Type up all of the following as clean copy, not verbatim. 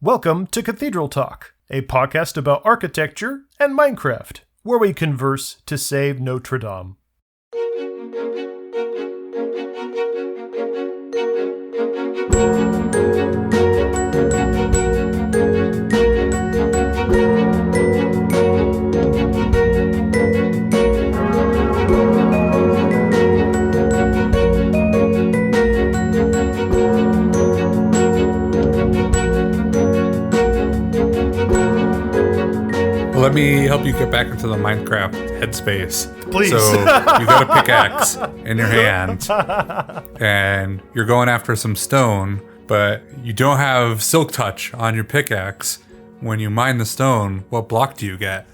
Welcome to Cathedral Talk, a podcast about architecture and Minecraft, where we converse to save Notre Dame. Let me help you get back into the Minecraft headspace. Please. So you got a pickaxe in your hand, and you're going after some stone, but you don't have silk touch on your pickaxe. When you mine the stone, what block do you get?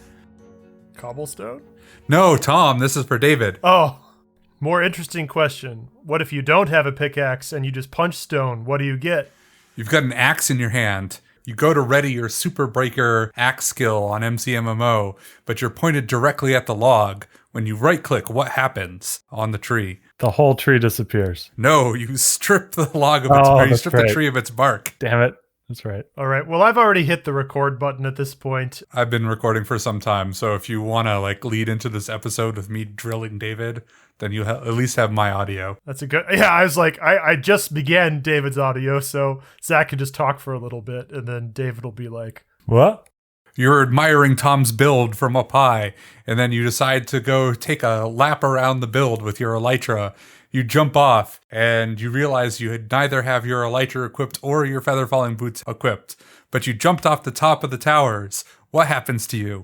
Cobblestone? No, Tom, this is for David. Oh, more interesting question. What if you don't have a pickaxe and you just punch stone? What do you get? You've got an axe in your hand. You go to ready your Super Breaker axe skill on MCMMO, but you're pointed directly at the log. When you right-click, what happens on the tree? The whole tree disappears. No, you strip the log of its bark. You strip the tree of its bark. Damn it. That's right. All right. Well, I've already hit the record button at this point. I've been recording for some time, so if you want to lead into this episode with me drilling David, then you at least have my audio. That's a good... Yeah, I was like, I just began David's audio, so Zach can just talk for a little bit, and then David will be like... What? You're admiring Tom's build from up high, and then you decide to go take a lap around the build with your elytra. You jump off, and you realize you had neither have your elytra equipped or your feather falling boots equipped, but you jumped off the top of the towers. What happens to you?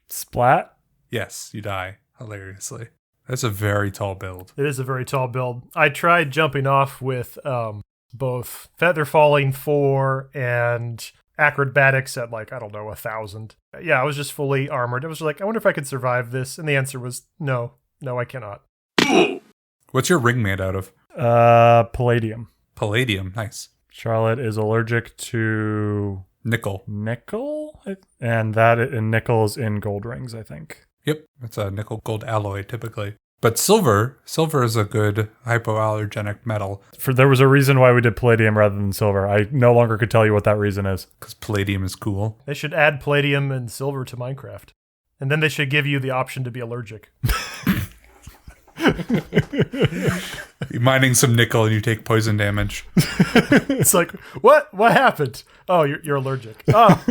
Splat? Yes, you die, hilariously. That's a very tall build. It is a very tall build. I tried jumping off with both feather falling 4 and acrobatics at 1,000. Yeah, I was just fully armored. I was like, I wonder if I could survive this. And the answer was no, I cannot. What's your ring made out of? Palladium. Palladium, nice. Charlotte is allergic to... Nickel. Nickel? And nickel's in gold rings, I think. Yep, it's a nickel gold alloy typically. But silver is a good hypoallergenic metal. There was a reason why we did palladium rather than silver. I no longer could tell you what that reason is. Because palladium is cool. They should add palladium and silver to Minecraft. And then they should give you the option to be allergic. You're mining some nickel and you take poison damage. It's like, what happened? Oh, you're allergic. Oh.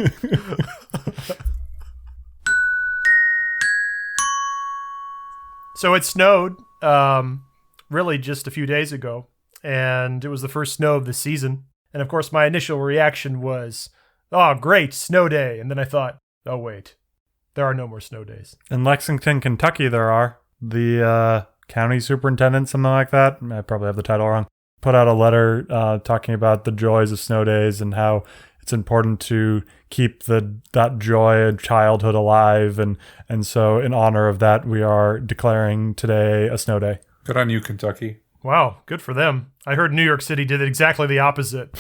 So it snowed really just a few days ago, and it was the first snow of the season. And of course, my initial reaction was, oh, great, snow day. And then I thought, oh, wait, there are no more snow days. In Lexington, Kentucky, there are. The county superintendent, something like that, I probably have the title wrong, put out a letter talking about the joys of snow days and how it's important to keep that joy of childhood alive. And so in honor of that, we are declaring today a snow day. Good on you, Kentucky. Wow, good for them. I heard New York City did exactly the opposite.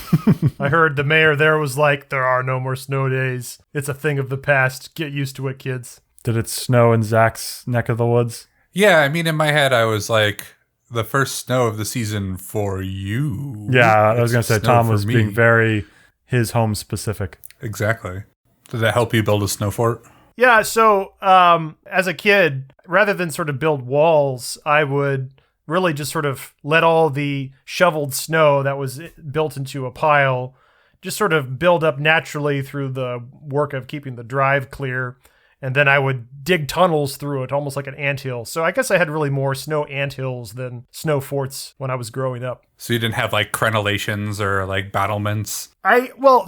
I heard the mayor there was like, there are no more snow days. It's a thing of the past. Get used to it, kids. Did it snow in Zach's neck of the woods? Yeah, I mean, in my head, I was like, the first snow of the season for you. Yeah, I was going to say, Tom was being very his home specific. Exactly. Did that help you build a snow fort? Yeah, so as a kid, rather than sort of build walls, I would really just sort of let all the shoveled snow that was built into a pile just sort of build up naturally through the work of keeping the drive clear. And then I would dig tunnels through it, almost like an anthill. So I guess I had really more snow anthills than snow forts when I was growing up. So you didn't have crenellations or battlements?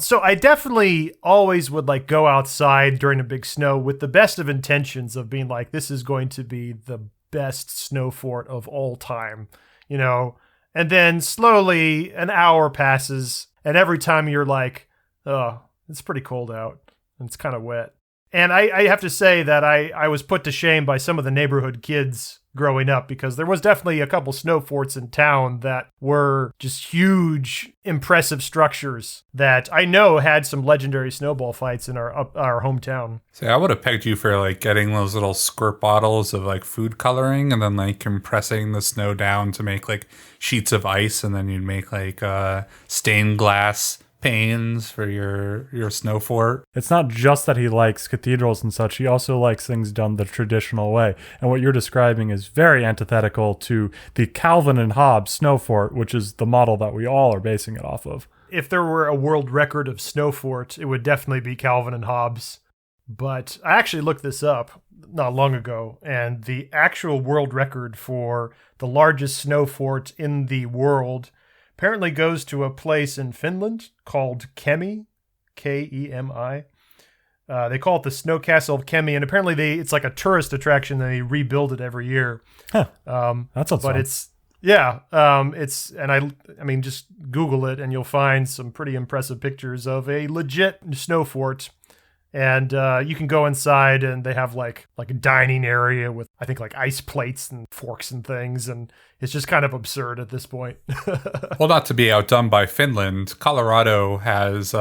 So I definitely always would go outside during a big snow with the best of intentions of being like, this is going to be the best snow fort of all time, And then slowly an hour passes, and every time you're like, oh, it's pretty cold out, and it's kind of wet. And I have to say that I was put to shame by some of the neighborhood kids growing up, because there was definitely a couple snow forts in town that were just huge, impressive structures that I know had some legendary snowball fights in our hometown. See, I would have pegged you for getting those little squirt bottles of food coloring and then compressing the snow down to make sheets of ice, and then you'd make stained glass panes for your snow fort. It's not just that he likes cathedrals and such. He also likes things done the traditional way. And what you're describing is very antithetical to the Calvin and Hobbes snow fort, which is the model that we all are basing it off of. If there were a world record of snow fort, it would definitely be Calvin and Hobbes. But I actually looked this up not long ago, and the actual world record for the largest snow fort in the world apparently goes to a place in Finland called Kemi, Kemi. They call it the Snow Castle of Kemi, and apparently it's like a tourist attraction. They rebuild it every year. Huh. That sounds fun. I mean, just Google it and you'll find some pretty impressive pictures of a legit snow fort. And you can go inside, and they have like a dining area with, I think, like ice plates and forks and things. And it's just kind of absurd at this point. Well, not to be outdone by Finland, Colorado has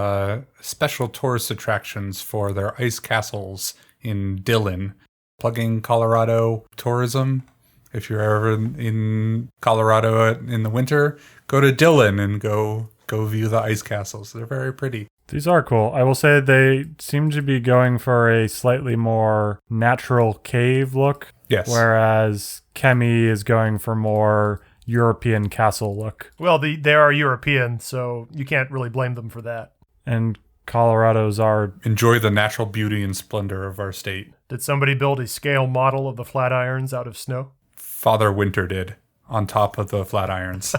special tourist attractions for their ice castles in Dillon. Plugging Colorado tourism. If you're ever in Colorado in the winter, go to Dillon and go view the ice castles. They're very pretty. These are cool. I will say they seem to be going for a slightly more natural cave look. Yes. Whereas Kemi is going for more European castle look. Well, they are European, so you can't really blame them for that. And Colorado's are... Enjoy the natural beauty and splendor of our state. Did somebody build a scale model of the Flatirons out of snow? Father Winter did, on top of the Flatirons.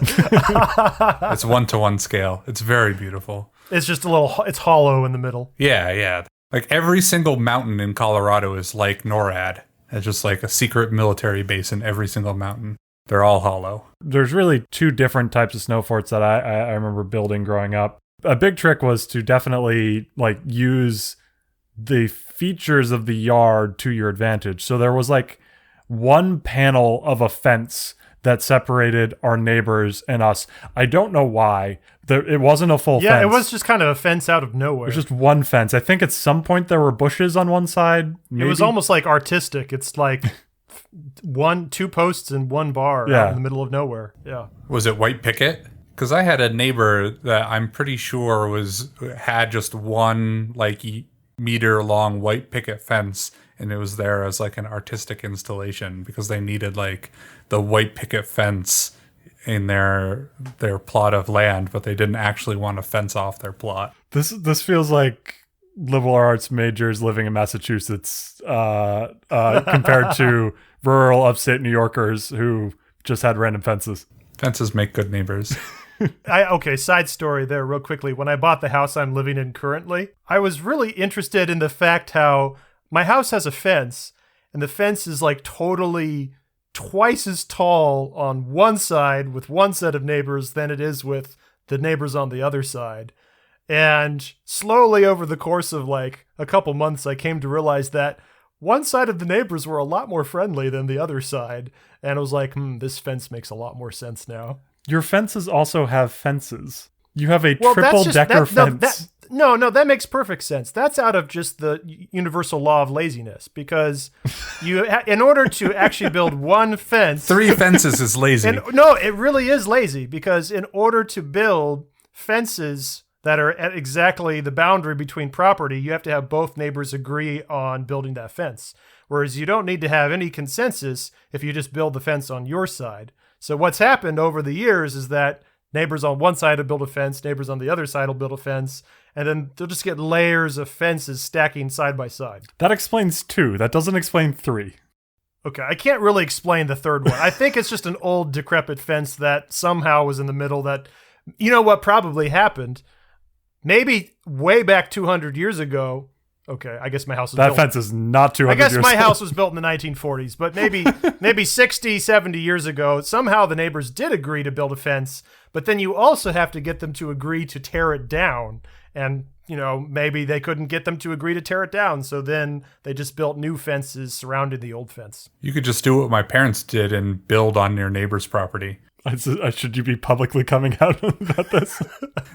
It's 1-to-1 scale. It's very beautiful. It's just it's hollow in the middle. Yeah. Like every single mountain in Colorado is like NORAD. It's just like a secret military base in every single mountain. They're all hollow. There's really two different types of snow forts that I remember building growing up. A big trick was to definitely like use the features of the yard to your advantage. So there was like one panel of a fence that separated our neighbors and us. I don't know why. It wasn't a full fence. Yeah, it was just kind of a fence out of nowhere. It was just one fence. I think at some point there were bushes on one side. Maybe. It was almost like artistic. It's like two posts and one bar out in the middle of nowhere. Yeah. Was it white picket? Because I had a neighbor that I'm pretty sure had just one like meter long white picket fence, and it was there as like an artistic installation because they needed like the white picket fence in their plot of land, but they didn't actually want to fence off their plot. This feels like liberal arts majors living in Massachusetts compared to rural upstate New Yorkers who just had random fences. Fences make good neighbors. Okay, side story there real quickly. When I bought the house I'm living in currently, I was really interested in the fact how my house has a fence, and the fence is like totally twice as tall on one side with one set of neighbors than it is with the neighbors on the other side. And slowly over the course of like a couple months, I came to realize that one side of the neighbors were a lot more friendly than the other side. And I was like, this fence makes a lot more sense now. Your fences also have fences. You have a triple-decker fence. No, that makes perfect sense. That's out of just the universal law of laziness, because in order to actually build one fence... 3 fences is lazy. No, it really is lazy, because in order to build fences that are at exactly the boundary between property, you have to have both neighbors agree on building that fence. Whereas you don't need to have any consensus if you just build the fence on your side. So what's happened over the years is that neighbors on one side will build a fence, neighbors on the other side will build a fence, and then they'll just get layers of fences stacking side by side. That explains 2. That doesn't explain 3. Okay, I can't really explain the third one. I think it's just an old, decrepit fence that somehow was in the middle that, you know what probably happened? Maybe way back 200 years ago. Okay, I guess my house was built. That fence is not 200 years I guess my house was built in the 1940s, but maybe 60, 70 years ago, somehow the neighbors did agree to build a fence, but then you also have to get them to agree to tear it down. And, maybe they couldn't get them to agree to tear it down, so then they just built new fences surrounding the old fence. You could just do what my parents did and build on your neighbor's property. Should you be publicly coming out about this?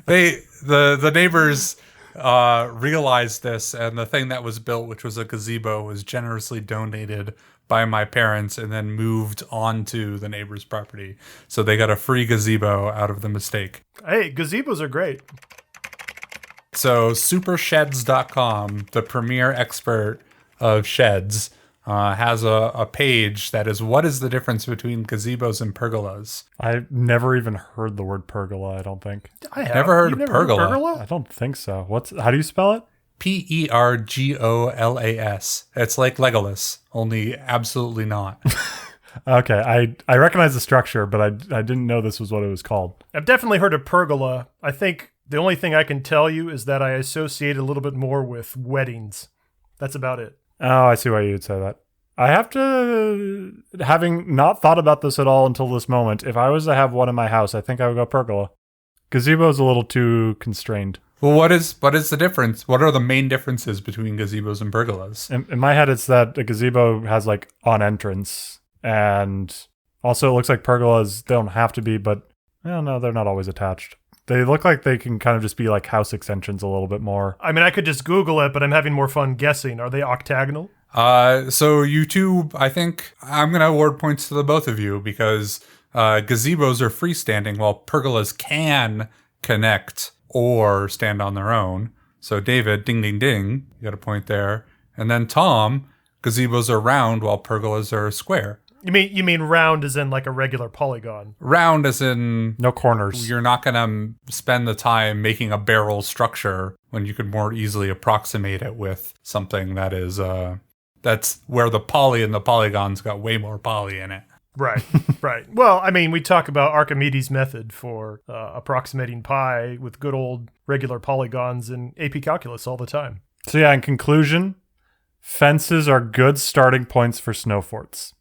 The neighbors... realized this, and the thing that was built, which was a gazebo, was generously donated by my parents and then moved onto the neighbor's property. So they got a free gazebo out of the mistake. Hey, gazebos are great. So supersheds.com, the premier expert of sheds, has a page that is what is the difference between gazebos and pergolas. I've never even heard the word pergola, I don't think. I have. Never heard You've of never heard pergola? I don't think so. How do you spell it? Pergolas. It's like Legolas, only absolutely not. Okay, I recognize the structure, but I didn't know this was what it was called. I've definitely heard of pergola. I think the only thing I can tell you is that I associate a little bit more with weddings. That's about it. Oh, I see why you'd say that. I have to, having not thought about this at all until this moment, if I was to have one in my house, I think I would go pergola. Gazebo is a little too constrained. Well, what is the difference? What are the main differences between gazebos and pergolas? In my head, it's that a gazebo has like on entrance, and also it looks like pergolas, they don't have to be, but no, they're not always attached. They look like they can kind of just be like house extensions a little bit more. I mean, I could just Google it, but I'm having more fun guessing. Are they octagonal? So you two, I think I'm going to award points to the both of you because gazebos are freestanding while pergolas can connect or stand on their own. So David, ding, ding, ding, you got a point there. And then Tom, gazebos are round while pergolas are square. You mean round as in like a regular polygon? Round as in no corners. You're not going to spend the time making a barrel structure when you could more easily approximate it with something that is that's where the poly and the polygons got way more poly in it. Right, right. Well, I mean, we talk about Archimedes' method for approximating pi with good old regular polygons in AP Calculus all the time. So yeah, in conclusion, fences are good starting points for snow forts.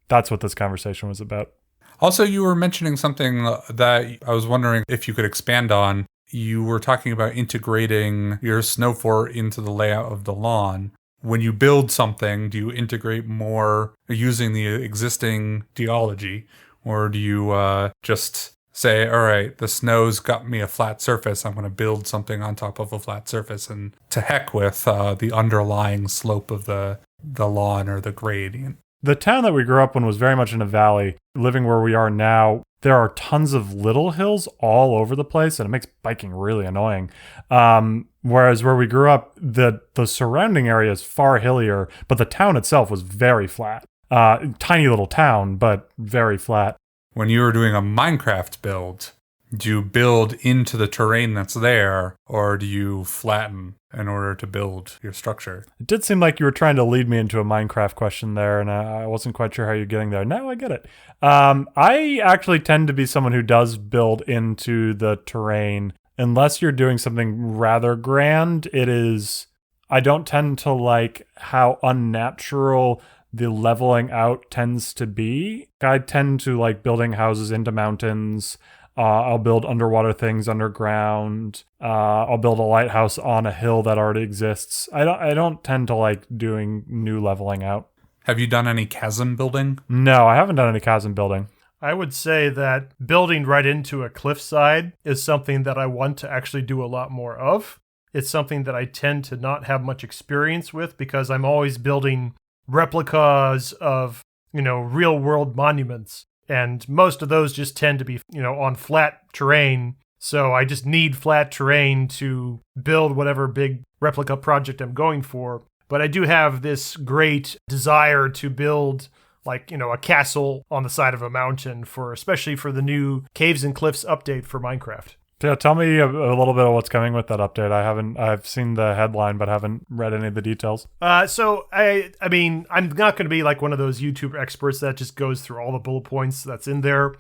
That's what this conversation was about. Also, you were mentioning something that I was wondering if you could expand on. You were talking about integrating your snow fort into the layout of the lawn. When you build something, do you integrate more using the existing geology? Or do you just say, all right, the snow's got me a flat surface. I'm going to build something on top of a flat surface. And to heck with the underlying slope of the lawn or the gradient. The town that we grew up in was very much in a valley. Living where we are now, there are tons of little hills all over the place, and it makes biking really annoying. Whereas where we grew up, the surrounding area is far hillier, but the town itself was very flat. Tiny little town, but very flat. When you were doing a Minecraft build, do you build into the terrain that's there, or do you flatten in order to build your structure? It did seem like you were trying to lead me into a Minecraft question there, and I wasn't quite sure how you're getting there. Now I get it. I actually tend to be someone who does build into the terrain. Unless you're doing something rather grand, I don't tend to like how unnatural the leveling out tends to be. I tend to like building houses into mountains. I'll build underwater things underground. I'll build a lighthouse on a hill that already exists. I don't tend to like doing new leveling out. Have you done any chasm building? No, I haven't done any chasm building. I would say that building right into a cliffside is something that I want to actually do a lot more of. It's something that I tend to not have much experience with because I'm always building replicas of, real world monuments. And most of those just tend to be, on flat terrain. So I just need flat terrain to build whatever big replica project I'm going for. But I do have this great desire to build a castle on the side of a mountain especially for the new Caves and Cliffs update for Minecraft. Yeah, tell me a little bit of what's coming with that update. I've seen the headline, but haven't read any of the details. So I mean, I'm not going to be like one of those YouTube experts that just goes through all the bullet points that's in there.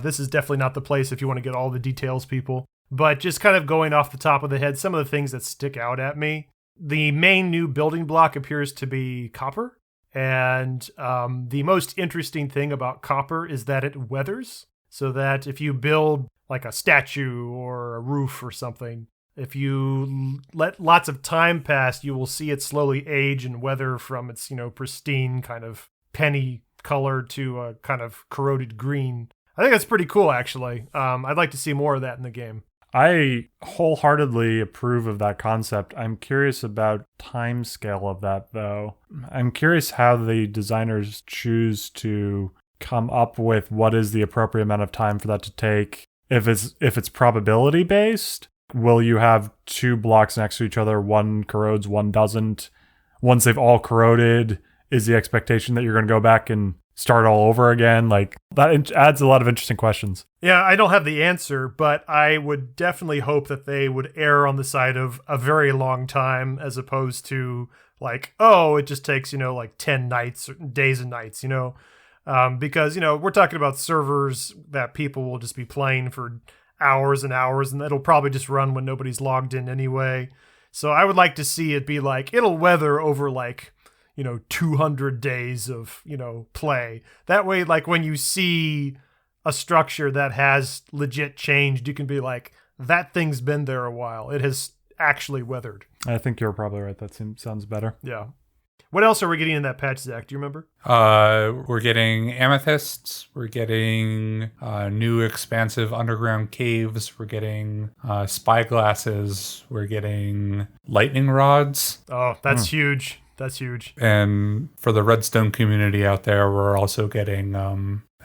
This is definitely not the place if you want to get all the details, people. But just kind of going off the top of the head, some of the things that stick out at me. The main new building block appears to be copper. And the most interesting thing about copper is that it weathers. So that if you build like a statue or a roof or something, if you let lots of time pass, you will see it slowly age and weather from its, pristine kind of penny color to a kind of corroded green. I think that's pretty cool, actually. I'd like to see more of that in the game. I wholeheartedly approve of that concept. I'm curious about time scale of that, though. I'm curious how the designers choose to come up with what is the appropriate amount of time for that to take. If it's probability based, Will you have 2 blocks next to each other, one corrodes, one doesn't? Once they've all corroded, is the expectation that you're going to go back and start all over again? Like, that adds a lot of interesting questions. Yeah, I don't have the answer, but I would definitely hope that they would err on the side of a very long time as opposed to like, oh, it just takes, like 10 nights, days and nights, because, we're talking about servers that people will just be playing for hours and hours, and it'll probably just run when nobody's logged in anyway. So I would like to see it be like, it'll weather over like, 200 days of, play. That way, like when you see a structure that has legit changed, you can be like, that thing's been there a while. It has actually weathered. I think you're probably right. That sounds better. Yeah. What else are we getting in that patch, Zach? Do you remember? We're getting amethysts. We're getting new expansive underground caves. We're getting spyglasses. We're getting lightning rods. Oh, that's huge. That's huge. And for the redstone community out there, we're also getting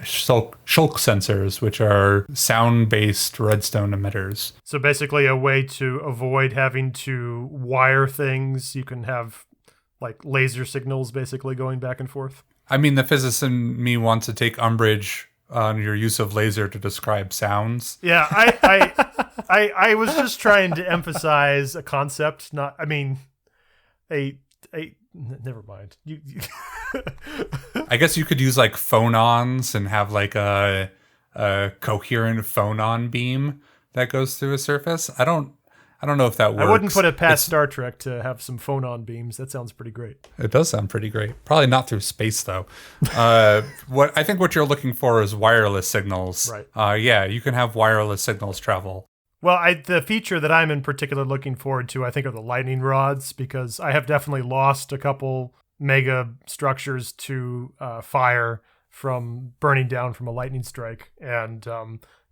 shulk sensors, which are sound-based redstone emitters. So basically a way to avoid having to wire things. You can have like laser signals basically going back and forth. I mean, the physicist in me wants to take umbrage on your use of laser to describe sounds. Yeah, I was just trying to emphasize a concept, not, I mean, never mind. I guess you could use like phonons and have like a coherent phonon beam that goes through a surface. I don't know if that works. I wouldn't put it past Star Trek to have some phonon beams. That sounds pretty great. It does sound pretty great. Probably not through space though. What you're looking for is wireless signals. Right. Yeah, you can have wireless signals travel. Well, the feature that I'm in particular looking forward to, I think, are the lightning rods, because I have definitely lost a couple mega structures to fire from burning down from a lightning strike. And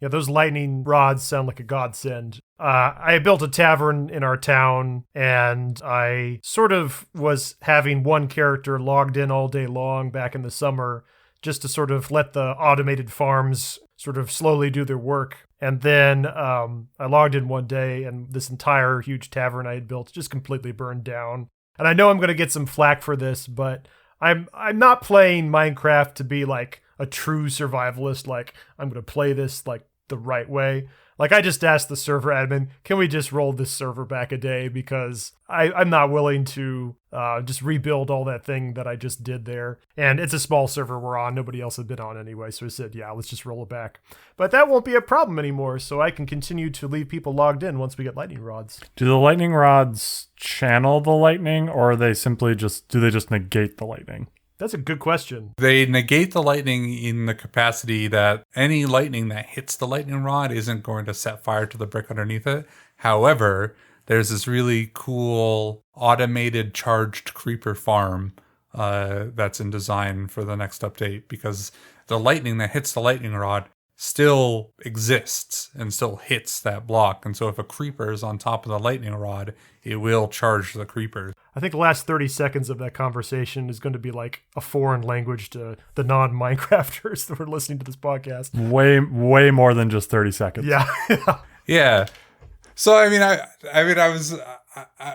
those lightning rods sound like a godsend. I built a tavern in our town, and I sort of was having one character logged in all day long back in the summer just to sort of let the automated farms sort of slowly do their work. And then I logged in one day, and this entire huge tavern I had built just completely burned down. And I know I'm going to get some flack for this, but I'm not playing Minecraft to be like a true survivalist. Like, I'm going to play this like the right way. Like, I just asked the server admin, can we just roll this server back a day? Because I'm not willing to just rebuild all that thing that I just did there. And it's a small server we're on. Nobody else had been on anyway. So I said, yeah, let's just roll it back. But that won't be a problem anymore. So I can continue to leave people logged in once we get lightning rods. Do the lightning rods channel the lightning, or are they simply do they just negate the lightning? That's a good question. They negate the lightning in the capacity that any lightning that hits the lightning rod isn't going to set fire to the brick underneath it. However, there's this really cool automated charged creeper farm that's in design for the next update, because the lightning that hits the lightning rod still exists and still hits that block. And so if a creeper is on top of the lightning rod, it will charge the creeper. I think the last 30 seconds of that conversation is going to be like a foreign language to the non-Minecrafters that are listening to this podcast. Way more than just 30 seconds. Yeah. Yeah. So, I was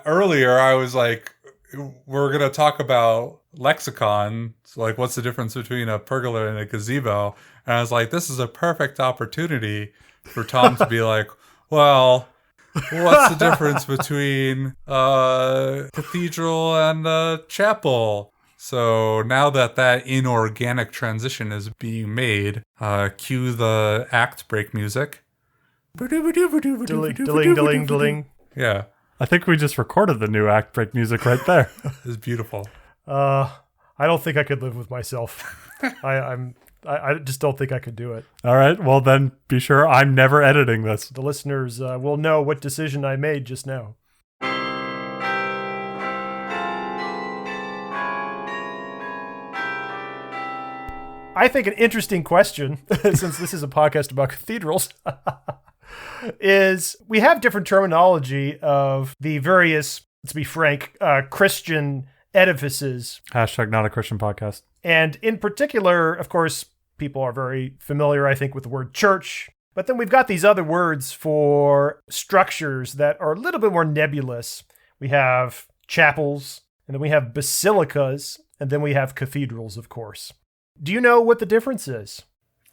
earlier, I was like, we're going to talk about lexicon. So like, what's the difference between a pergola and a gazebo? And I was like, this is a perfect opportunity for Tom to be like, well, what's the difference between a cathedral and a chapel? So now that inorganic transition is being made, cue the act break music. Dilling. Yeah. I think we just recorded the new act break music right there. It's beautiful. I don't think I could live with myself. I just don't think I could do it. All right. Well, then be sure I'm never editing this. The listeners will know what decision I made just now. I think an interesting question, since this is a podcast about cathedrals, is we have different terminology of the various, let's be frank, Christian edifices. Hashtag not a Christian podcast. And in particular, of course, people are very familiar, I think, with the word church. But then we've got these other words for structures that are a little bit more nebulous. We have chapels, and then we have basilicas, and then we have cathedrals, of course. Do you know what the difference is?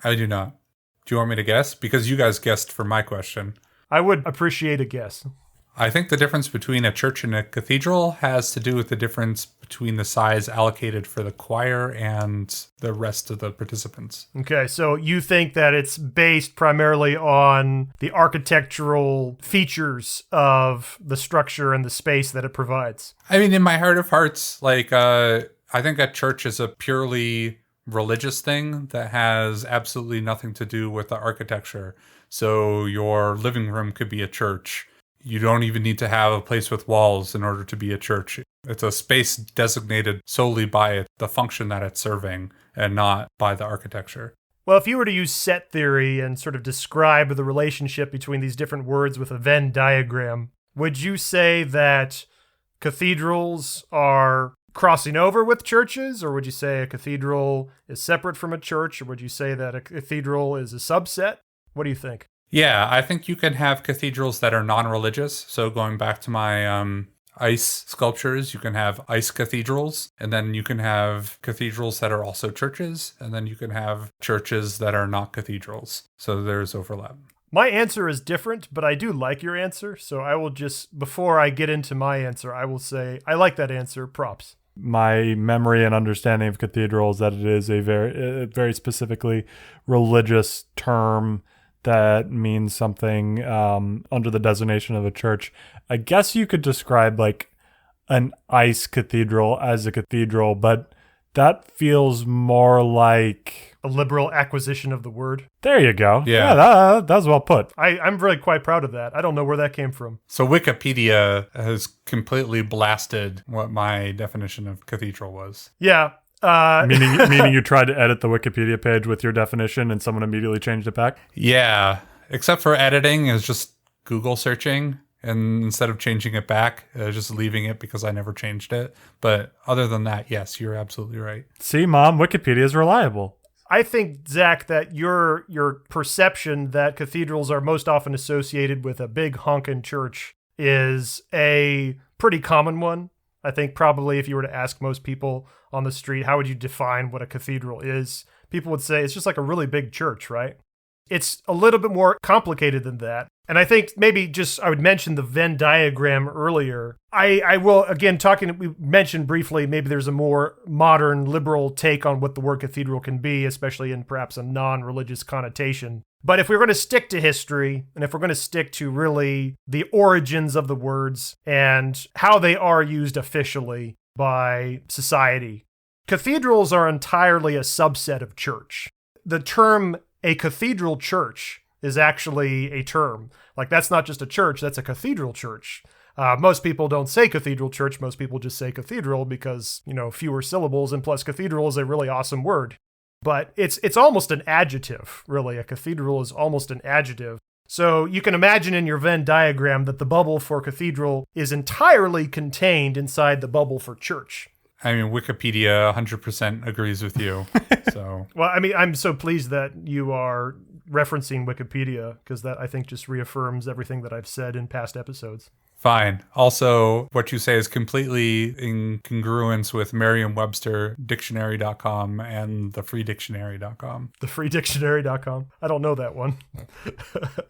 I do not. Do you want me to guess? Because you guys guessed for my question. I would appreciate a guess. I think the difference between a church and a cathedral has to do with the difference between the size allocated for the choir and the rest of the participants. Okay, so you think that it's based primarily on the architectural features of the structure and the space that it provides? I mean, in my heart of hearts, I think a church is a purely religious thing that has absolutely nothing to do with the architecture. So your living room could be a church. You don't even need to have a place with walls in order to be a church. It's a space designated solely by the function that it's serving and not by the architecture. Well, if you were to use set theory and sort of describe the relationship between these different words with a Venn diagram, would you say that cathedrals are crossing over with churches, or would you say a cathedral is separate from a church, or would you say that a cathedral is a subset? What do you think? Yeah, I think you can have cathedrals that are non-religious. So going back to my ice sculptures, you can have ice cathedrals, and then you can have cathedrals that are also churches, and then you can have churches that are not cathedrals. So there's overlap. My answer is different, but I do like your answer. So I will just, before I get into my answer, I will say, I like that answer. Props. My memory and understanding of cathedrals that it is a very specifically religious term that means something under the designation of a church. I guess you could describe like an ice cathedral as a cathedral, but that feels more like a liberal acquisition of the word. There you go. Yeah, that was well put. I'm really quite proud of that. I don't know where that came from. So Wikipedia has completely blasted what my definition of cathedral was. Yeah. Meaning you tried to edit the Wikipedia page with your definition and someone immediately changed it back? Yeah, except for editing is just Google searching, and instead of changing it back, just leaving it because I never changed it. But other than that, yes, you're absolutely right. See, Mom, Wikipedia is reliable. I think, Zach, that your perception that cathedrals are most often associated with a big honkin' church is a pretty common one. I think probably if you were to ask most people on the street, how would you define what a cathedral is? People would say it's just like a really big church, right? It's a little bit more complicated than that. And I think maybe just I would mention the Venn diagram earlier. I will, again, we mentioned briefly, maybe there's a more modern liberal take on what the word cathedral can be, especially in perhaps a non-religious connotation. But if we're going to stick to history, and if we're going to stick to really the origins of the words and how they are used officially by society, cathedrals are entirely a subset of church. The term a cathedral church is actually a term. Like, that's not just a church, that's a cathedral church. Most people don't say cathedral church, most people just say cathedral because, fewer syllables, and plus cathedral is a really awesome word. But it's almost an adjective, really. A cathedral is almost an adjective. So you can imagine in your Venn diagram that the bubble for cathedral is entirely contained inside the bubble for church. I mean, Wikipedia 100% agrees with you. So, well, I mean, I'm so pleased that you are referencing Wikipedia, because that, I think, just reaffirms everything that I've said in past episodes. Fine. Also, what you say is completely in congruence with Merriam-Webster Dictionary.com and the freedictionary.com. The freedictionary.com? I don't know that one.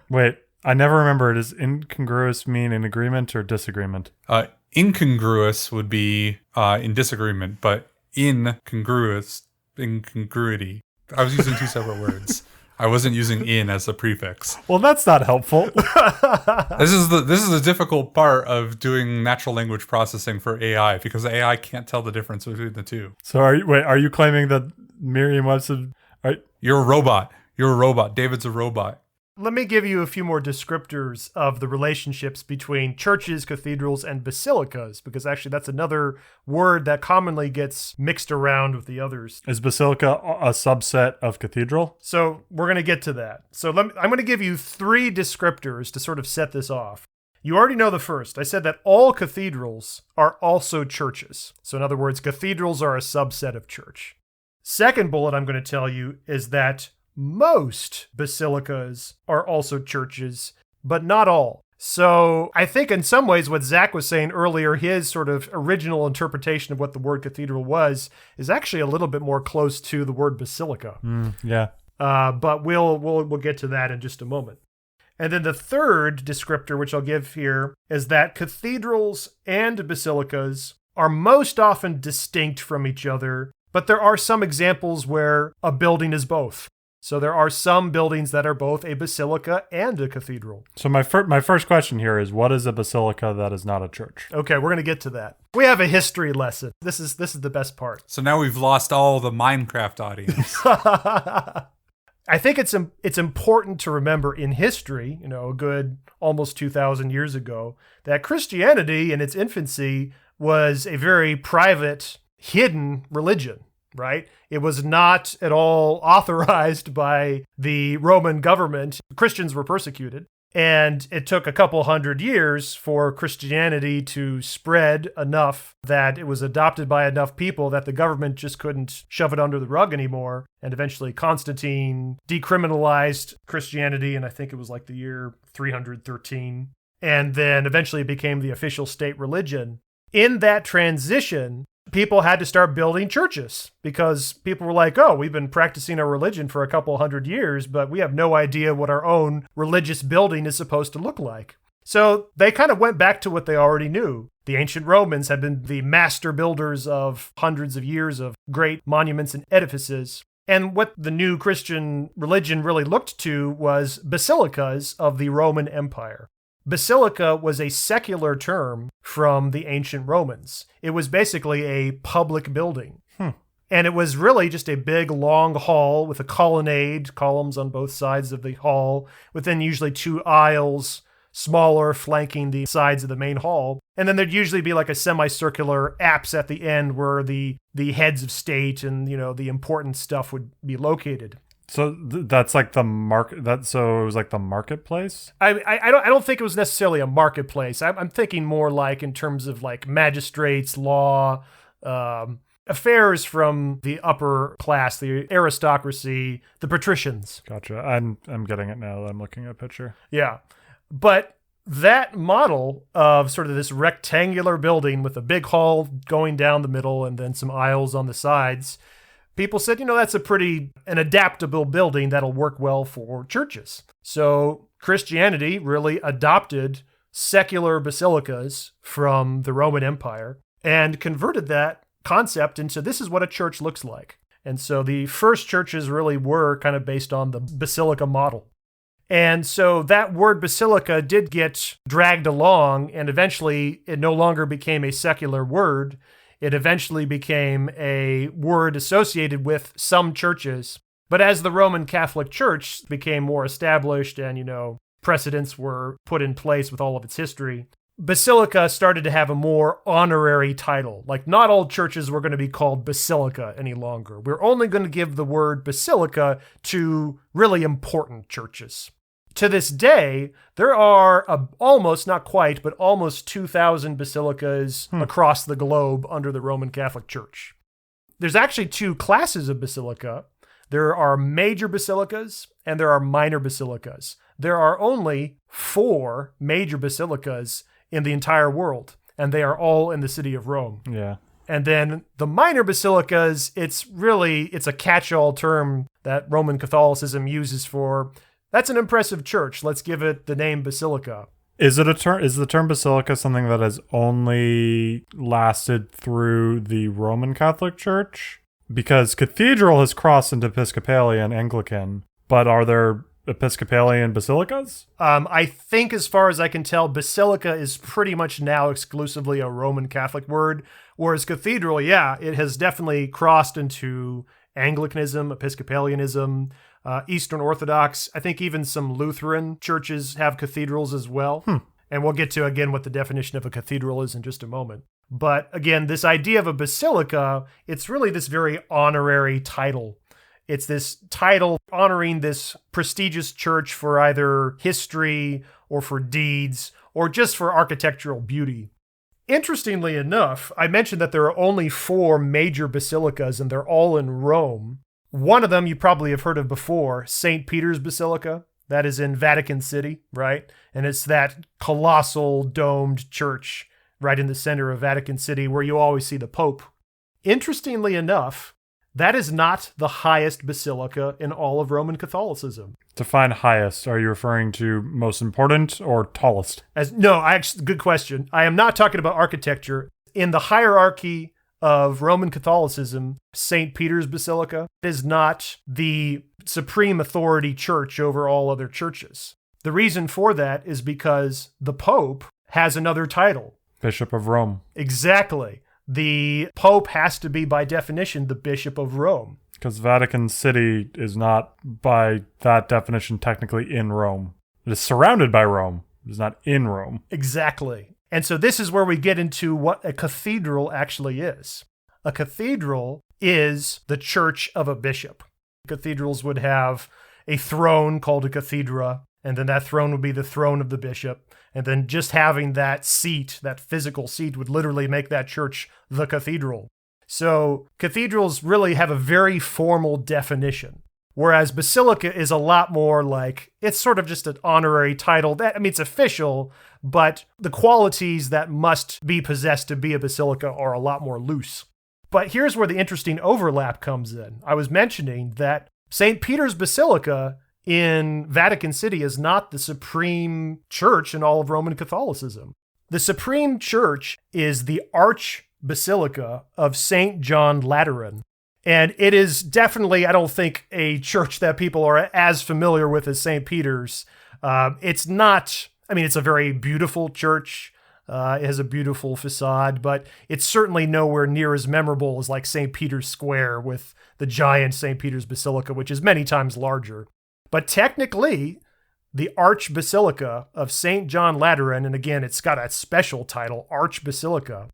Wait, I never remember. Does incongruous mean in agreement or disagreement? Incongruous would be in disagreement, but incongruity. I was using two separate words. I wasn't using in as a prefix. Well, that's not helpful. This is the difficult part of doing natural language processing for AI, because AI can't tell the difference between the two. So are you claiming that Merriam-Webster? You're a robot. You're a robot. David's a robot. Let me give you a few more descriptors of the relationships between churches, cathedrals, and basilicas, because actually that's another word that commonly gets mixed around with the others. Is basilica a subset of cathedral? So we're going to get to that. So I'm going to give you 3 descriptors to sort of set this off. You already know the first. I said that all cathedrals are also churches. So in other words, cathedrals are a subset of church. Second bullet I'm going to tell you is that most basilicas are also churches, but not all. So I think in some ways what Zach was saying earlier, his sort of original interpretation of what the word cathedral was, is actually a little bit more close to the word basilica. Yeah. But we'll get to that in just a moment. And then the third descriptor, which I'll give here, is that cathedrals and basilicas are most often distinct from each other, but there are some examples where a building is both. So there are some buildings that are both a basilica and a cathedral. So my first question here is, what is a basilica that is not a church? Okay, we're going to get to that. We have a history lesson. This is the best part. So now we've lost all the Minecraft audience. I think it's important to remember in history, a good almost 2,000 years ago, that Christianity in its infancy was a very private, hidden religion. Right? It was not at all authorized by the Roman government. Christians were persecuted. And it took a couple hundred years for Christianity to spread enough that it was adopted by enough people that the government just couldn't shove it under the rug anymore. And eventually Constantine decriminalized Christianity, and I think it was like the year 313. And then eventually it became the official state religion. In that transition, people had to start building churches because people were like, oh, we've been practicing our religion for a couple hundred years, but we have no idea what our own religious building is supposed to look like. So they kind of went back to what they already knew. The ancient Romans had been the master builders of hundreds of years of great monuments and edifices. And what the new Christian religion really looked to was basilicas of the Roman Empire. Basilica was a secular term from the ancient Romans. It was basically a public building. And it was really just a big, long hall with a colonnade, columns on both sides of the hall, within usually two aisles, smaller, flanking the sides of the main hall. And then there'd usually be like a semicircular apse at the end where the heads of state and, the important stuff would be located. So that's like the market. So it was like the marketplace. I don't think it was necessarily a marketplace. I'm thinking more like in terms of like magistrates, law, affairs from the upper class, the aristocracy, the patricians. Gotcha. I'm getting it now. I'm looking at a picture. Yeah, but that model of sort of this rectangular building with a big hall going down the middle and then some aisles on the sides. People said, that's an adaptable building that'll work well for churches. So Christianity really adopted secular basilicas from the Roman Empire and converted that concept into this is what a church looks like. And so the first churches really were kind of based on the basilica model. And so that word basilica did get dragged along, and eventually it no longer became a secular word. It eventually became a word associated with some churches. But as the Roman Catholic Church became more established and, precedents were put in place with all of its history, basilica started to have a more honorary title. Like, not all churches were going to be called basilica any longer. We're only going to give the word basilica to really important churches. To this day, there are almost, not quite, but almost 2,000 basilicas across the globe under the Roman Catholic Church. There's actually two classes of basilica. There are major basilicas and there are minor basilicas. There are only 4 major basilicas in the entire world, and they are all in the city of Rome. Yeah. And then the minor basilicas, it's a catch-all term that Roman Catholicism uses for, that's an impressive church, let's give it the name basilica. Is the term basilica something that has only lasted through the Roman Catholic Church? Because cathedral has crossed into Episcopalian, Anglican, but are there Episcopalian basilicas? I think as far as I can tell, basilica is pretty much now exclusively a Roman Catholic word, whereas cathedral, yeah, it has definitely crossed into Anglicanism, Episcopalianism, Eastern Orthodox. I think even some Lutheran churches have cathedrals as well. And we'll get to, again, what the definition of a cathedral is in just a moment. But again, this idea of a basilica, it's really this very honorary title. It's this title honoring this prestigious church for either history or for deeds or just for architectural beauty. Interestingly enough, I mentioned that there are only 4 major basilicas and they're all in Rome. One of them you probably have heard of before, St. Peter's Basilica. That is in Vatican City, right? And it's that colossal domed church right in the center of Vatican City where you always see the Pope. Interestingly enough, that is not the highest basilica in all of Roman Catholicism. Define highest. Are you referring to most important or tallest? Good question. I am not talking about architecture. In the hierarchy of Roman Catholicism, St. Peter's Basilica is not the supreme authority church over all other churches. The reason for that is because the Pope has another title. Bishop of Rome. Exactly. The Pope has to be, by definition, the Bishop of Rome. Because Vatican City is not, by that definition, technically in Rome. It is surrounded by Rome. It is not in Rome. Exactly. And so this is where we get into what a cathedral actually is. A cathedral is the church of a bishop. Cathedrals would have a throne called a cathedra, and then that throne would be the throne of the bishop. And then just having that seat, that physical seat, would literally make that church the cathedral. So cathedrals really have a very formal definition, whereas basilica is a lot more like, it's sort of just an honorary title. It's official, but the qualities that must be possessed to be a basilica are a lot more loose. But here's where the interesting overlap comes in. I was mentioning that St. Peter's Basilica in Vatican City is not the supreme church in all of Roman Catholicism. The supreme church is the Archbasilica of St. John Lateran. And it is definitely, I don't think, a church that people are as familiar with as St. Peter's. It's a very beautiful church. It has a beautiful facade, but it's certainly nowhere near as memorable as like St. Peter's Square with the giant St. Peter's Basilica, which is many times larger. But technically, the Archbasilica of St. John Lateran, and again, it's got a special title, Archbasilica,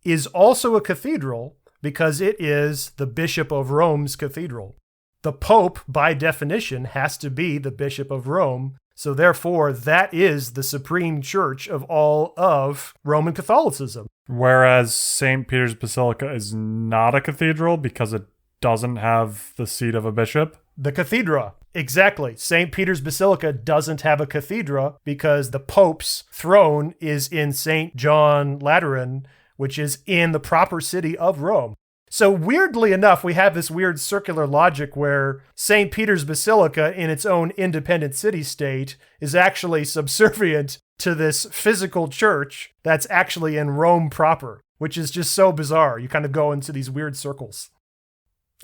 is also a cathedral because it is the Bishop of Rome's cathedral. The Pope, by definition, has to be the Bishop of Rome, so therefore, that is the supreme church of all of Roman Catholicism. Whereas St. Peter's Basilica is not a cathedral because it doesn't have the seat of a bishop? The cathedra. Exactly. St. Peter's Basilica doesn't have a cathedra because the Pope's throne is in St. John Lateran, which is in the proper city of Rome. So weirdly enough, we have this weird circular logic where St. Peter's Basilica in its own independent city-state is actually subservient to this physical church that's actually in Rome proper, which is just so bizarre. You kind of go into these weird circles.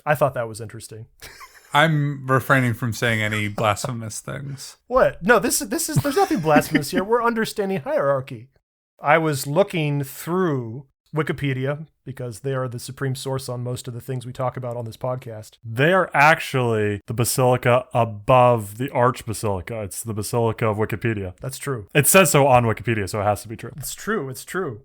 I thought that was interesting. I'm refraining from saying any blasphemous things. What? No, this is there's nothing blasphemous here. We're understanding hierarchy. I was looking through Wikipedia because they are the supreme source on most of the things we talk about on this podcast. They are actually the basilica above the Archbasilica. It's the Basilica of Wikipedia. That's true. It says so on Wikipedia, so it has to be true. It's true.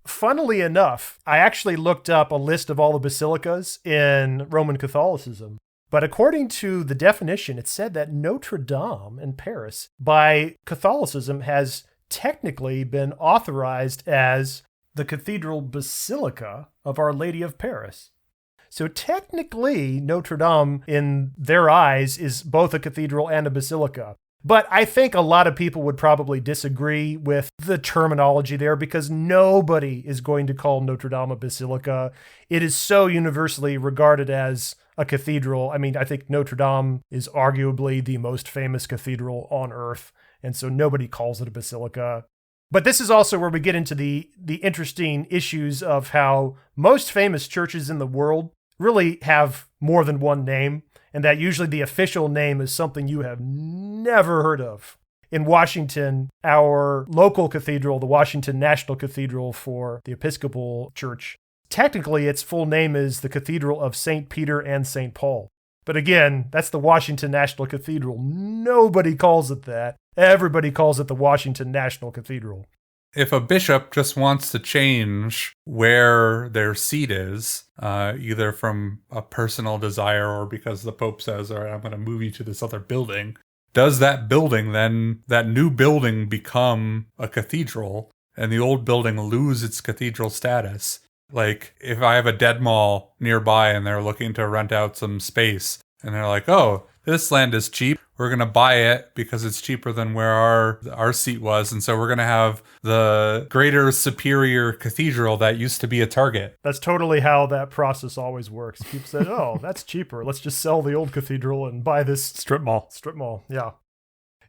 Funnily enough, I actually looked up a list of all the basilicas in Roman Catholicism. But according to the definition, it said that Notre Dame in Paris, by Catholicism, has technically been authorized as the Cathedral Basilica of Our Lady of Paris. So technically, Notre Dame, in their eyes, is both a cathedral and a basilica. But I think a lot of people would probably disagree with the terminology there because nobody is going to call Notre Dame a basilica. It is so universally regarded as a cathedral. I think Notre Dame is arguably the most famous cathedral on earth, and so nobody calls it a basilica. But this is also where we get into the interesting issues of how most famous churches in the world really have more than one name, and that usually the official name is something you have never heard of. In Washington, our local cathedral, the Washington National Cathedral for the Episcopal Church, technically its full name is the Cathedral of St. Peter and St. Paul. But again, that's the Washington National Cathedral. Nobody calls it that. Everybody calls it the Washington National Cathedral. If a bishop just wants to change where their seat is, either from a personal desire or because the Pope says, all right, I'm going to move you to this other building, does that building then, that new building, become a cathedral and the old building lose its cathedral status? Like, if I have a dead mall nearby and they're looking to rent out some space, And they're like, oh, this land is cheap. We're going to buy it because it's cheaper than where our seat was. And so we're going to have the greater superior cathedral that used to be a target. That's totally how that process always works. People said, oh, that's cheaper. Let's just sell the old cathedral and buy this Strip mall. Strip mall, yeah.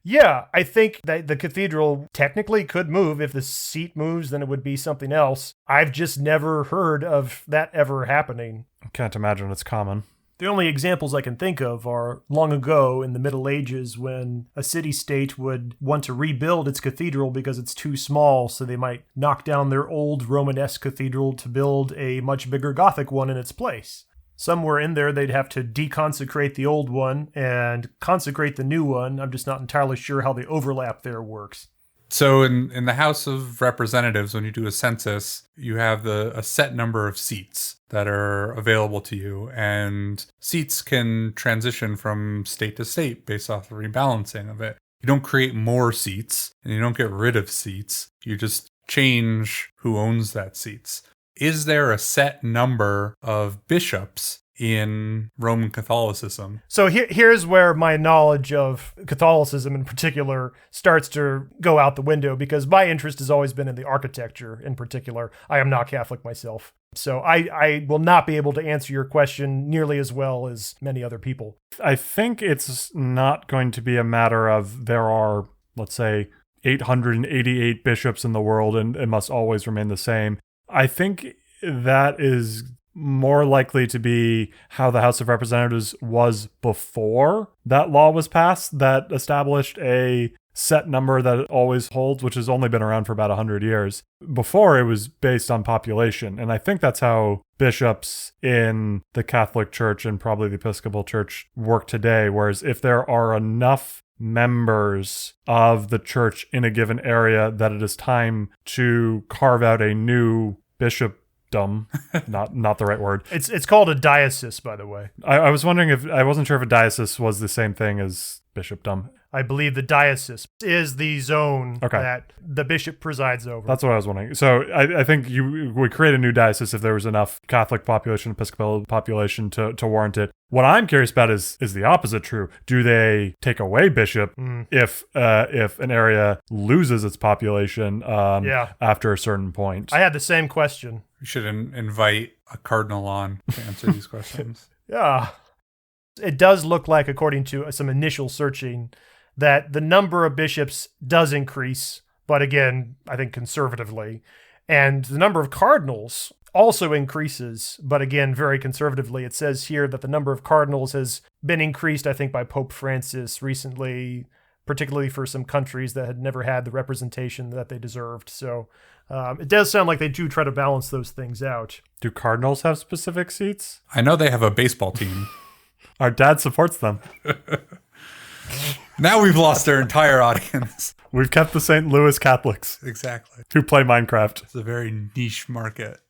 Yeah, I think that the cathedral technically could move. If the seat moves, then it would be something else. I've just never heard of that ever happening. I can't imagine it's common. The only examples I can think of are long ago in the Middle Ages when a city-state would want to rebuild its cathedral because it's too small, so they might knock down their old Romanesque cathedral to build a much bigger Gothic one in its place. Somewhere in there, they'd have to deconsecrate the old one and consecrate the new one. I'm just not entirely sure how the overlap there works. So in the House of Representatives, when you do a census, you have a set number of seats that are available to you. And seats can transition from state to state based off the rebalancing of it. You don't create more seats and you don't get rid of seats. You just change who owns that seats. Is there a set number of bishops in Roman Catholicism? So here's where my knowledge of Catholicism in particular starts to go out the window, because my interest has always been in the architecture in particular. I am not Catholic myself, so I will not be able to answer your question nearly as well as many other people. I think it's not going to be a matter of there are, let's say, 888 bishops in the world and it must always remain the same. I think that is more likely to be how the House of Representatives was before that law was passed that established a set number that it always holds, which has only been around for about 100 years. Before, it was based on population. And I think that's how bishops in the Catholic Church and probably the Episcopal Church work today. Whereas if there are enough members of the church in a given area that it is time to carve out a new bishopdom, not the right word. It's called a diocese, by the way. I was wondering I wasn't sure if a diocese was the same thing as bishopdom. I believe the diocese is the zone that the bishop presides over. That's what I was wondering. So I think you would create a new diocese if there was enough Catholic population, Episcopal population to warrant it. What I'm curious about is the opposite true? Do they take away bishop if an area loses its population after a certain point? I had the same question. We should invite a cardinal on to answer these questions. Yeah. It does look like, according to some initial searching, that the number of bishops does increase, but again, I think conservatively. And the number of cardinals also increases, but again, very conservatively. It says here that the number of cardinals has been increased, I think, by Pope Francis recently, particularly for some countries that had never had the representation that they deserved. So it does sound like they do try to balance those things out. Do cardinals have specific seats? I know they have a baseball team. Our dad supports them. Now we've lost our entire audience. We've kept the St. Louis Catholics. Exactly. Who play Minecraft. It's a very niche market.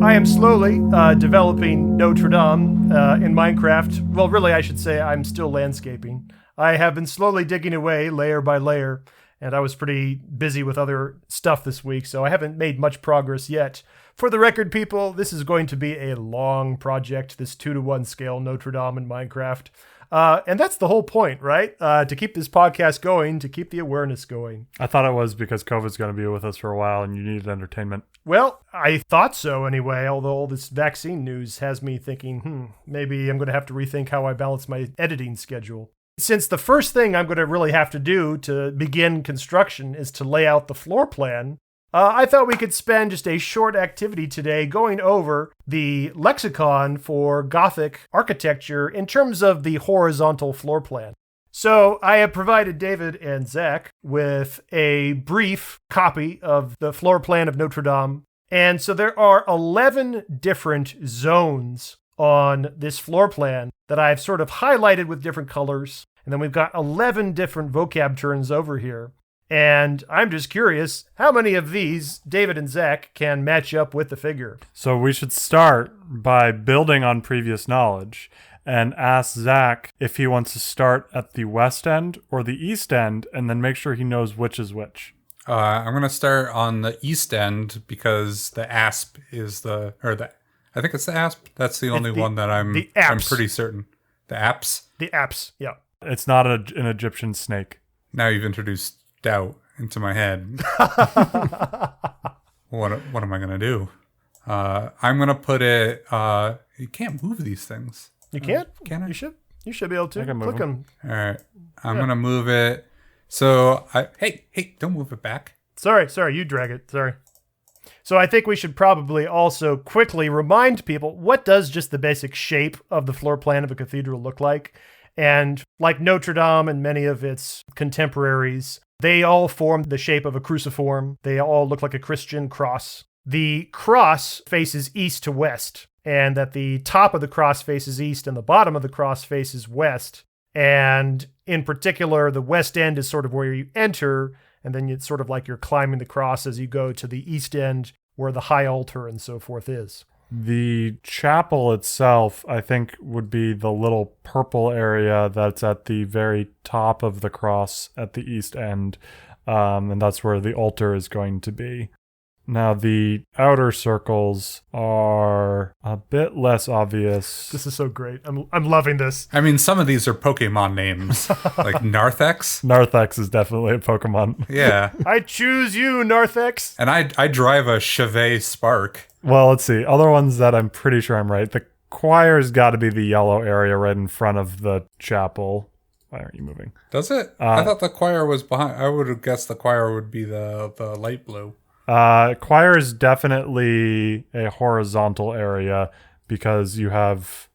I am slowly developing Notre Dame in Minecraft. Well, really, I should say I'm still landscaping. I have been slowly digging away layer by layer, and I was pretty busy with other stuff this week, so I haven't made much progress yet. For the record, people, this is going to be a long project, this 2-to-1 scale Notre Dame in Minecraft. And that's the whole point, right? To keep this podcast going, to keep the awareness going. I thought it was because COVID's going to be with us for a while and you needed entertainment. Well, I thought so anyway, although all this vaccine news has me thinking, maybe I'm going to have to rethink how I balance my editing schedule. Since the first thing I'm going to really have to do to begin construction is to lay out the floor plan, I thought we could spend just a short activity today going over the lexicon for Gothic architecture in terms of the horizontal floor plan. So I have provided David and Zach with a brief copy of the floor plan of Notre Dame. And so there are 11 different zones on this floor plan that I've sort of highlighted with different colors. And then we've got 11 different vocab turns over here. And I'm just curious, how many of these David and Zach can match up with the figure? So we should start by building on previous knowledge and ask Zach if he wants to start at the west end or the east end and then make sure he knows which is which. I'm going to start on the east end because the asp is I I think it's the asp. That's the only one that I'm pretty certain. The apse? The apse, yeah. It's not an Egyptian snake. Now you've introduced doubt into my head. What am I going to do? I'm going to put it... you can't move these things. You can't? Can I? You should be able to. Click them. All right. I'm going to move it. So, hey, don't move it back. Sorry, you drag it. Sorry. So I think we should probably also quickly remind people, what does just the basic shape of the floor plan of a cathedral look like? And like Notre Dame and many of its contemporaries, they all form the shape of a cruciform. They all look like a Christian cross. The cross faces east to west, and that the top of the cross faces east and the bottom of the cross faces west. And in particular, the west end is sort of where you enter, and then it's sort of like you're climbing the cross as you go to the east end where the high altar and so forth is. The chapel itself, I think, would be the little purple area that's at the very top of the cross at the east end, and that's where the altar is going to be. Now, the outer circles are a bit less obvious. This is so great. I'm loving this. I mean, some of these are Pokemon names, like Narthex. Narthex is definitely a Pokemon. Yeah. I choose you, Narthex. And I drive a Chevet Spark. Well, let's see. Other ones that I'm pretty sure I'm right. The choir's got to be the yellow area right in front of the chapel. Why aren't you moving? Does it? I thought the choir was behind. I would have guessed the choir would be the light blue. Choir is definitely a horizontal area because you have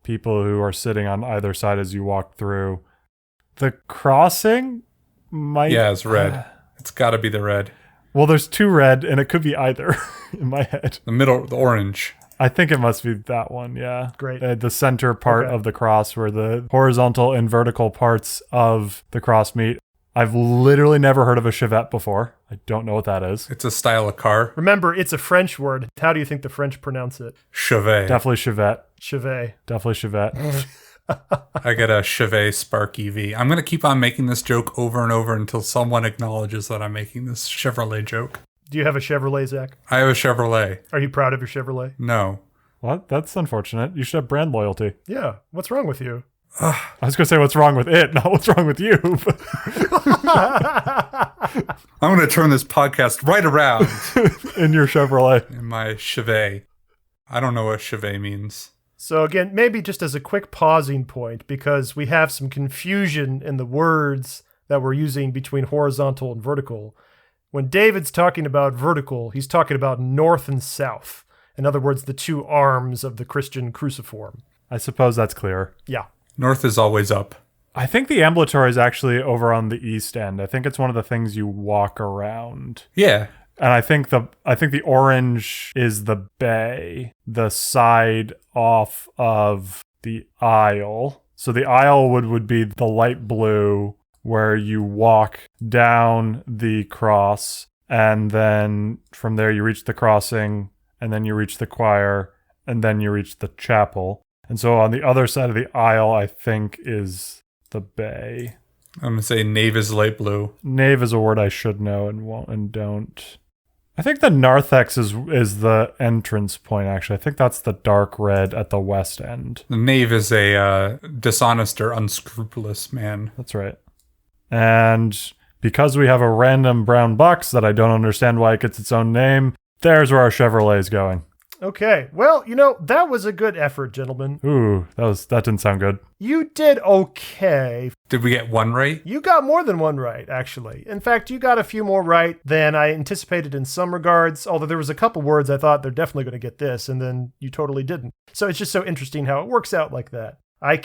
people who are sitting on either side as you walk through. The crossing might... Yeah, it's red. It's got to be the red. Well, there's two red, and it could be either in my head. The middle, the orange. I think it must be that one, yeah. Great. The center part of the cross where the horizontal and vertical parts of the cross meet. I've literally never heard of a Chevette before. I don't know what that is. It's a style of car. Remember, it's a French word. How do you think the French pronounce it? Chevet. Definitely Chevette. Chevet. Definitely Chevette. I get a Chevet Spark EV. I'm going to keep on making this joke over and over until someone acknowledges that I'm making this Chevrolet joke. Do you have a Chevrolet, Zach? I have a Chevrolet. Are you proud of your Chevrolet? No. What? That's unfortunate. You should have brand loyalty. Yeah. What's wrong with you? I was going to say what's wrong with it, not what's wrong with you. I'm going to turn this podcast right around. In your Chevrolet. In my Chevet. I don't know what Chevet means. So again, maybe just as a quick pausing point, because we have some confusion in the words that we're using between horizontal and vertical. When David's talking about vertical, he's talking about north and south. In other words, the two arms of the Christian cruciform. I suppose that's clear. Yeah. North is always up. I think the ambulatory is actually over on the east end. I think it's one of the things you walk around. Yeah. And I think the orange is the bay, the side off of the aisle. So the aisle would be the light blue where you walk down the cross, and then from there you reach the crossing, and then you reach the choir, and then you reach the chapel. And so on the other side of the aisle, I think, is the bay. I'm going to say nave is light blue. Nave is a word I should know and won't and don't. I think the narthex is the entrance point, actually. I think that's the dark red at the west end. The knave is a dishonest or unscrupulous man. That's right. And because we have a random brown box that I don't understand why it gets its own name, there's where our Chevrolet is going. Okay. Well, that was a good effort, gentlemen. Ooh, that didn't sound good. You did okay. Did we get one right? You got more than one right, actually. In fact, you got a few more right than I anticipated in some regards, although there was a couple words I thought they're definitely going to get this, and then you totally didn't. So it's just so interesting how it works out like that. I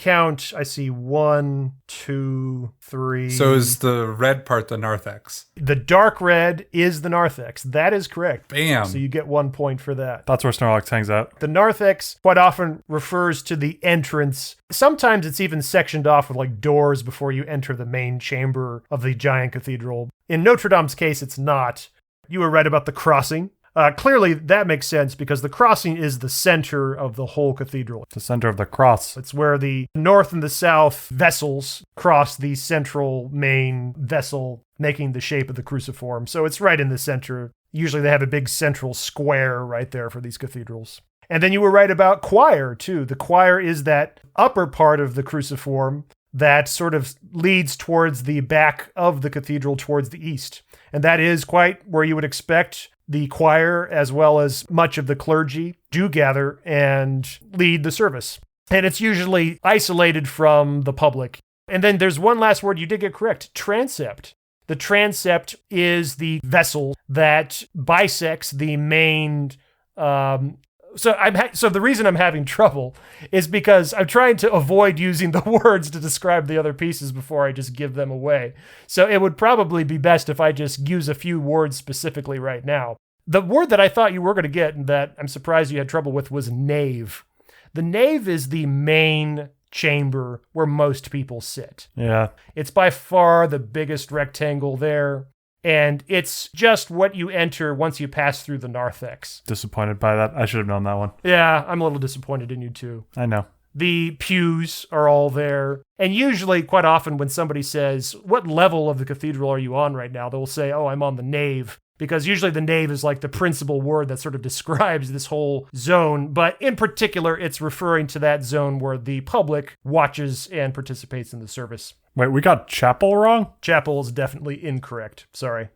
see 1, 2, 3. So is the red part the narthex? The dark red is the narthex. That is correct. Bam. So you get 1 point for that. That's where Snorlax hangs out. The narthex quite often refers to the entrance. Sometimes it's even sectioned off with like doors before you enter the main chamber of the giant cathedral. In Notre Dame's case, it's not. You were right about the crossing. Clearly, that makes sense because the crossing is the center of the whole cathedral. The center of the cross. It's where the north and the south vessels cross the central main vessel, making the shape of the cruciform. So it's right in the center. Usually they have a big central square right there for these cathedrals. And then you were right about choir, too. The choir is that upper part of the cruciform that sort of leads towards the back of the cathedral towards the east. And that is quite where you would expect the choir, as well as much of the clergy, do gather and lead the service. And it's usually isolated from the public. And then there's one last word you did get correct, transept. The transept is the vessel that bisects the main. So the reason I'm having trouble is because I'm trying to avoid using the words to describe the other pieces before I just give them away. So it would probably be best if I just use a few words specifically right now. The word that I thought you were going to get and that I'm surprised you had trouble with was nave. The nave is the main chamber where most people sit. Yeah. It's by far the biggest rectangle there, and it's just what you enter once you pass through the narthex. Disappointed by that. I should have known that one. Yeah, I'm a little disappointed in you too. I know. The pews are all there, and usually, quite often, when somebody says, what level of the cathedral are you on right now, they'll say, oh, I'm on the nave. Because usually the nave is like the principal word that sort of describes this whole zone. But in particular, it's referring to that zone where the public watches and participates in the service. Wait, we got chapel wrong? Chapel is definitely incorrect. Sorry.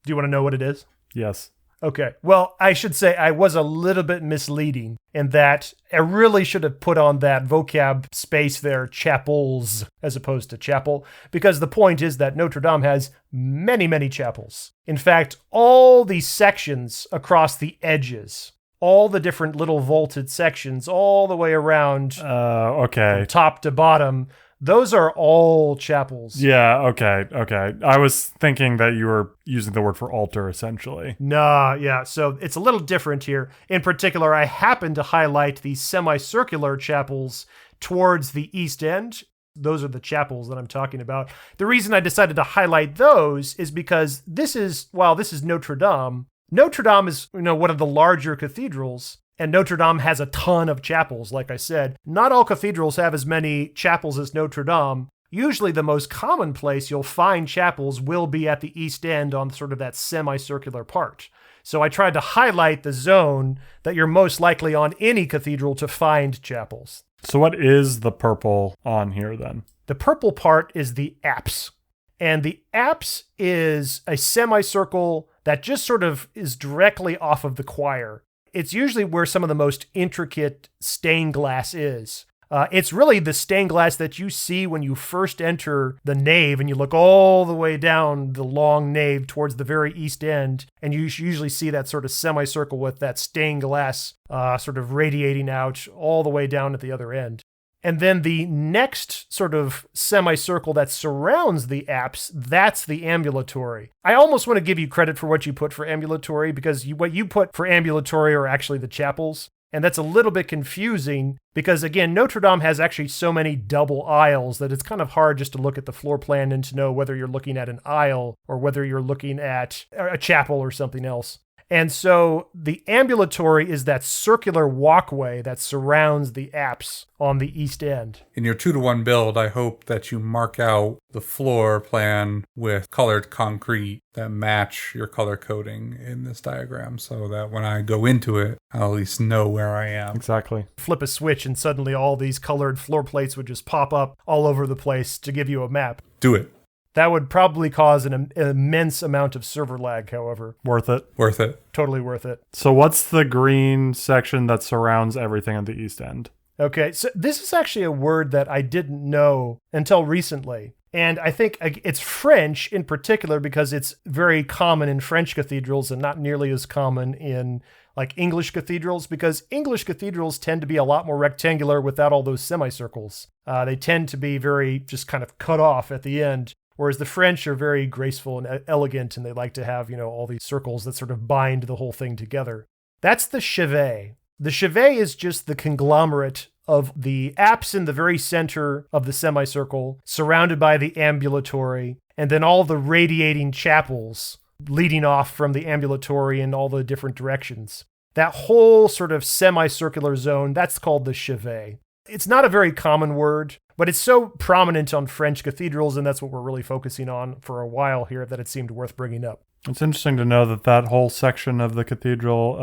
Do you want to know what it is? Yes. Okay. Well, I should say I was a little bit misleading in that I really should have put on that vocab space there, chapels, as opposed to chapel, because the point is that Notre Dame has many, many chapels. In fact, all the sections across the edges, all the different little vaulted sections all the way around from top to bottom, those are all chapels. Yeah, okay. I was thinking that you were using the word for altar, essentially. Nah, yeah, so it's a little different here. In particular, I happen to highlight the semicircular chapels towards the east end. Those are the chapels that I'm talking about. The reason I decided to highlight those is because this is Notre Dame. Notre Dame is, one of the larger cathedrals. And Notre Dame has a ton of chapels, like I said. Not all cathedrals have as many chapels as Notre Dame. Usually the most common place you'll find chapels will be at the east end on sort of that semicircular part. So I tried to highlight the zone that you're most likely on any cathedral to find chapels. So what is the purple on here then? The purple part is the apse. And the apse is a semicircle that just sort of is directly off of the choir. It's usually where some of the most intricate stained glass is. It's really the stained glass that you see when you first enter the nave and you look all the way down the long nave towards the very east end. And you usually see that sort of semicircle with that stained glass sort of radiating out all the way down at the other end. And then the next sort of semicircle that surrounds the apse, that's the ambulatory. I almost want to give you credit for what you put for ambulatory because what you put for ambulatory are actually the chapels. And that's a little bit confusing because, again, Notre Dame has actually so many double aisles that it's kind of hard just to look at the floor plan and to know whether you're looking at an aisle or whether you're looking at a chapel or something else. And so the ambulatory is that circular walkway that surrounds the apse on the east end. In your 2-to-1 build, I hope that you mark out the floor plan with colored concrete that match your color coding in this diagram so that when I go into it, I'll at least know where I am. Exactly. Flip a switch and suddenly all these colored floor plates would just pop up all over the place to give you a map. Do it. That would probably cause an immense amount of server lag, however. Worth it. Worth it. Totally worth it. So what's the green section that surrounds everything at the east end? Okay, so this is actually a word that I didn't know until recently. And I think it's French in particular because it's very common in French cathedrals and not nearly as common in like English cathedrals, because English cathedrals tend to be a lot more rectangular without all those semicircles. They tend to be very just kind of cut off at the end. Whereas the French are very graceful and elegant, and they like to have, all these circles that sort of bind the whole thing together. That's the chevet. The chevet is just the conglomerate of the apse in the very center of the semicircle, surrounded by the ambulatory, and then all the radiating chapels leading off from the ambulatory in all the different directions. That whole sort of semicircular zone, that's called the chevet. It's not a very common word, but it's so prominent on French cathedrals, and that's what we're really focusing on for a while here, that it seemed worth bringing up. It's interesting to know that whole section of the cathedral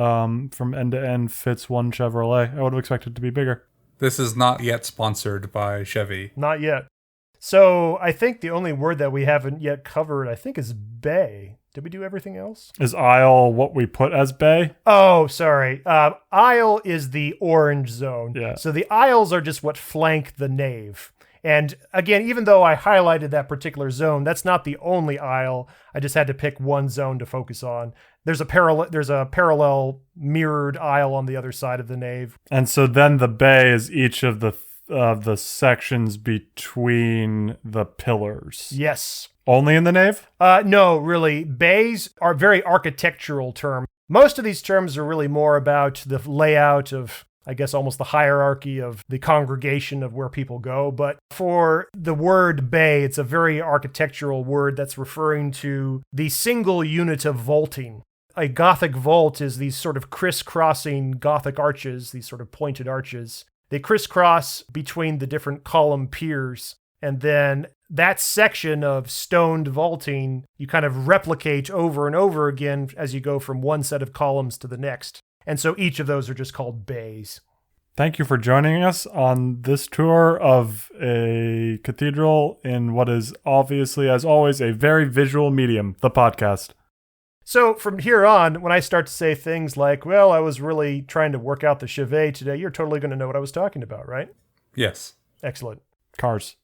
from end to end fits one Chevrolet. I would have expected it to be bigger. This is not yet sponsored by Chevy. Not yet. So I think the only word that we haven't yet covered, I think, is bay. Did we do everything else? Is aisle what we put as bay? Oh, sorry. Aisle is the orange zone. Yeah. So the aisles are just what flank the nave. And again, even though I highlighted that particular zone, that's not the only aisle. I just had to pick one zone to focus on. There's a parallel mirrored aisle on the other side of the nave. And so then the bay is each of the sections between the pillars. Yes. Only in the nave? No, really. Bays are a very architectural term. Most of these terms are really more about the layout of, I guess, almost the hierarchy of the congregation of where people go. But for the word bay, it's a very architectural word that's referring to the single unit of vaulting. A Gothic vault is these sort of crisscrossing Gothic arches, these sort of pointed arches. They crisscross between the different column piers. And then that section of stoned vaulting, you kind of replicate over and over again as you go from one set of columns to the next. And so each of those are just called bays. Thank you for joining us on this tour of a cathedral in what is obviously, as always, a very visual medium, the podcast. So from here on, when I start to say things like, well, I was really trying to work out the chevet today, you're totally going to know what I was talking about, right? Yes. Excellent. Cars.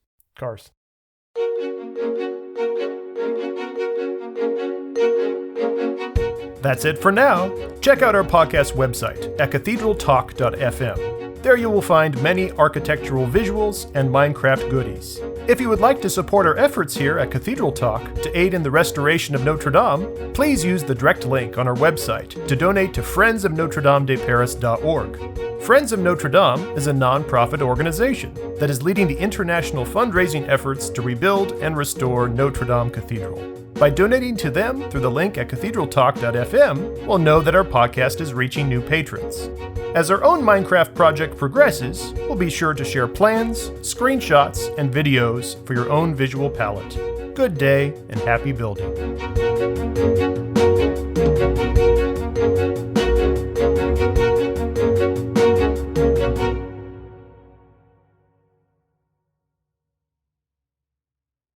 That's it for now. Check out our podcast website at cathedraltalk.fm. There you will find many architectural visuals and Minecraft goodies. If you would like to support our efforts here at Cathedral Talk to aid in the restoration of Notre Dame, please use the direct link on our website to donate to friendsofnotredamedeparis.org. Friends of Notre Dame is a non-profit organization that is leading the international fundraising efforts to rebuild and restore Notre Dame Cathedral. By donating to them through the link at cathedraltalk.fm, we'll know that our podcast is reaching new patrons. As our own Minecraft project progresses, we'll be sure to share plans, screenshots, and videos for your own visual palette. Good day and happy building.